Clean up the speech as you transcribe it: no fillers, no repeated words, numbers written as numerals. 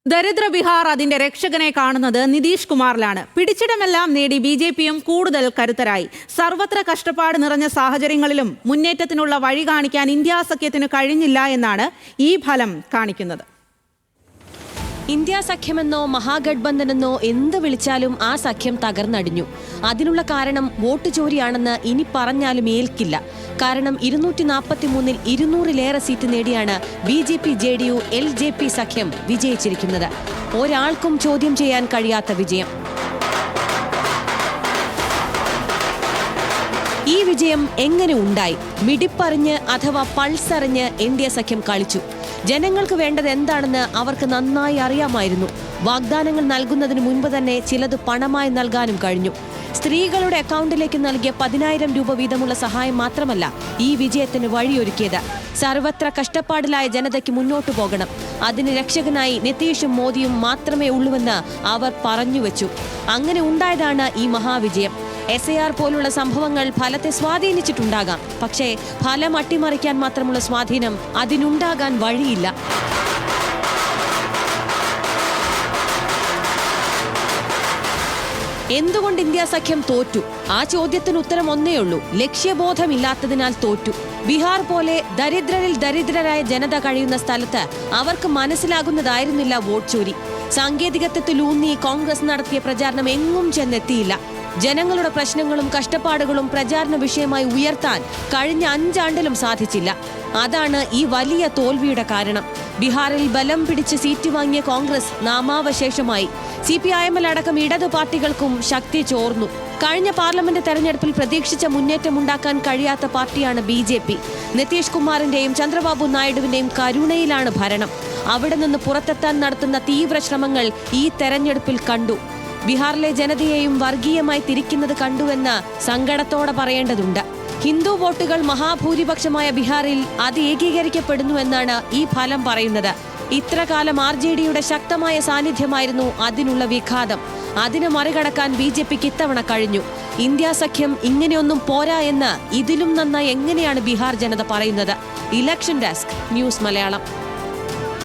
ദരിദ്ര ബിഹാർ അതിന്റെ രക്ഷകനെ കാണുന്നത് നിതീഷ് കുമാറിലാണ്. പിടിച്ചിടമെല്ലാം നേടി ബി.ജെ.പിയും കൂടുതൽ കരുത്തരായി. സർവത്ര കഷ്ടപ്പാട് നിറഞ്ഞ സാഹചര്യങ്ങളിലും മുന്നേറ്റത്തിനുള്ള വഴി കാണിക്കാൻ ഇന്ത്യ സഖ്യത്തിന് കഴിഞ്ഞില്ല എന്നാണ് ഈ ഫലം കാണിക്കുന്നത്. ഇന്ത്യ സഖ്യമെന്നോ മഹാഗഡ്ബന്ധനെന്നോ എന്ത് വിളിച്ചാലും ആ സഖ്യം തകർന്നടിഞ്ഞു. അതിനുള്ള കാരണം വോട്ട് ചോരിയാണെന്ന് ഇനി പറഞ്ഞാലും ഏൽക്കില്ല. കാരണം 243-ൽ 200-ലേറെ സീറ്റ് നേടിയാണ് ബി.ജെ.പി, ജെ.ഡി.യു, എൽ.ജെ.പി സഖ്യം വിജയിച്ചിരിക്കുന്നത്. ഒരാൾക്കും ചോദ്യം ചെയ്യാൻ കഴിയാത്ത വിജയം. ഈ വിജയം എങ്ങനെ ഉണ്ടായി? മിടിപ്പറിഞ്ഞ് അഥവാ പൾസറിഞ്ഞ് എൻ.ഡി.എ സഖ്യം കളിച്ചു. ജനങ്ങൾക്ക് വേണ്ടത് എന്താണെന്ന് അവർക്ക് നന്നായി അറിയാമായിരുന്നു. വാഗ്ദാനങ്ങൾ നൽകുന്നതിന് മുൻപ് തന്നെ ചിലത് പണമായി നൽകാനും കഴിഞ്ഞു. സ്ത്രീകളുടെ അക്കൗണ്ടിലേക്ക് നൽകിയ 10,000 രൂപ വീതമുള്ള സഹായം മാത്രമല്ല ഈ വിജയത്തിന് വഴിയൊരുക്കിയത്. സർവത്ര കഷ്ടപ്പാടിലായ ജനതയ്ക്ക് മുന്നോട്ടു പോകണം. അതിന് രക്ഷകനായി നിതീഷും മോദിയും മാത്രമേ ഉള്ളൂവെന്ന് അവർ പറഞ്ഞുവെച്ചു. അങ്ങനെ ഉണ്ടായതാണ് ഈ മഹാവിജയം. SIR പോലുള്ള സംഭവങ്ങൾ ഫലത്തെ സ്വാധീനിച്ചിട്ടുണ്ടാകാം. പക്ഷേ ഫലം അട്ടിമറിക്കാൻ മാത്രമുള്ള സ്വാധീനം അതിനുണ്ടാകാൻ വഴിയില്ല. എന്തുകൊണ്ട് ഇന്ത്യ സഖ്യം തോറ്റു? ആ ചോദ്യത്തിന് ഉത്തരം ഒന്നേയുള്ളൂ: ലക്ഷ്യബോധമില്ലാത്തതിനാൽ തോറ്റു. ബീഹാർ പോലെ ദരിദ്രരിൽ ദരിദ്രരായ ജനത കഴിയുന്ന സ്ഥലത്ത് അവർക്ക് മനസ്സിലാകുന്നതായിരുന്നില്ല വോട്ട് ചോരി. സാങ്കേതികത്വത്തിലൂന്നി കോൺഗ്രസ് നടത്തിയ പ്രചാരണം എങ്ങും ചെന്നെത്തിയില്ല. ജനങ്ങളുടെ പ്രശ്നങ്ങളും കഷ്ടപ്പാടുകളും പ്രചാരണ വിഷയമായി ഉയർത്താൻ കഴിഞ്ഞ 5 ആണ്ടിലും സാധിച്ചില്ല. അതാണ് ഈ വലിയ തോൽവിയുടെ കാരണം. ബീഹാറിൽ ബലം പിടിച്ച് സീറ്റ് വാങ്ങിയ കോൺഗ്രസ് നാമാവശേഷമായി. CPIM അടക്കം ഇടതു പാർട്ടികൾക്കും ശക്തി ചോർന്നു. കഴിഞ്ഞ പാർലമെന്റ് തെരഞ്ഞെടുപ്പിൽ പ്രതീക്ഷിച്ച മുന്നേറ്റമുണ്ടാക്കാൻ കഴിയാത്ത പാർട്ടിയാണ് ബി.ജെ.പി. നിതീഷ് കുമാറിന്റെയും ചന്ദ്രബാബു നായിഡുവിന്റെയും കരുണയിലാണ് ഭരണം. അവിടെ നിന്ന് പുറത്തെത്താൻ നടത്തുന്ന തീവ്ര ശ്രമങ്ങൾ ഈ തെരഞ്ഞെടുപ്പിൽ കണ്ടു. ബീഹാറിലെ ജനതയെയും വർഗീയമായി തിരിക്കുന്നത് കണ്ടുവെന്ന് സങ്കടത്തോടെ പറയേണ്ടതുണ്ട്. ഹിന്ദു വോട്ടുകൾ മഹാഭൂരിപക്ഷമായ ബീഹാറിൽ അത് ഏകീകരിക്കപ്പെടുന്നുവെന്നാണ് ഈ ഫലം പറയുന്നത്. ഇത്രകാലം RJDയുടെ ശക്തമായ സാന്നിധ്യമായിരുന്നു അതിനുള്ള വിഘാതം. അതിനെ മറികടക്കാൻ ബി.ജെ.പിക്ക് ഇത്തവണ കഴിഞ്ഞു. ഇന്ത്യ സഖ്യം ഇങ്ങനെയൊന്നും പോരാ എന്ന് ഇതിലും നന്നായി എങ്ങനെയാണ് ബീഹാർ ജനത പറയുന്നത്? Election desk, news Malayalam.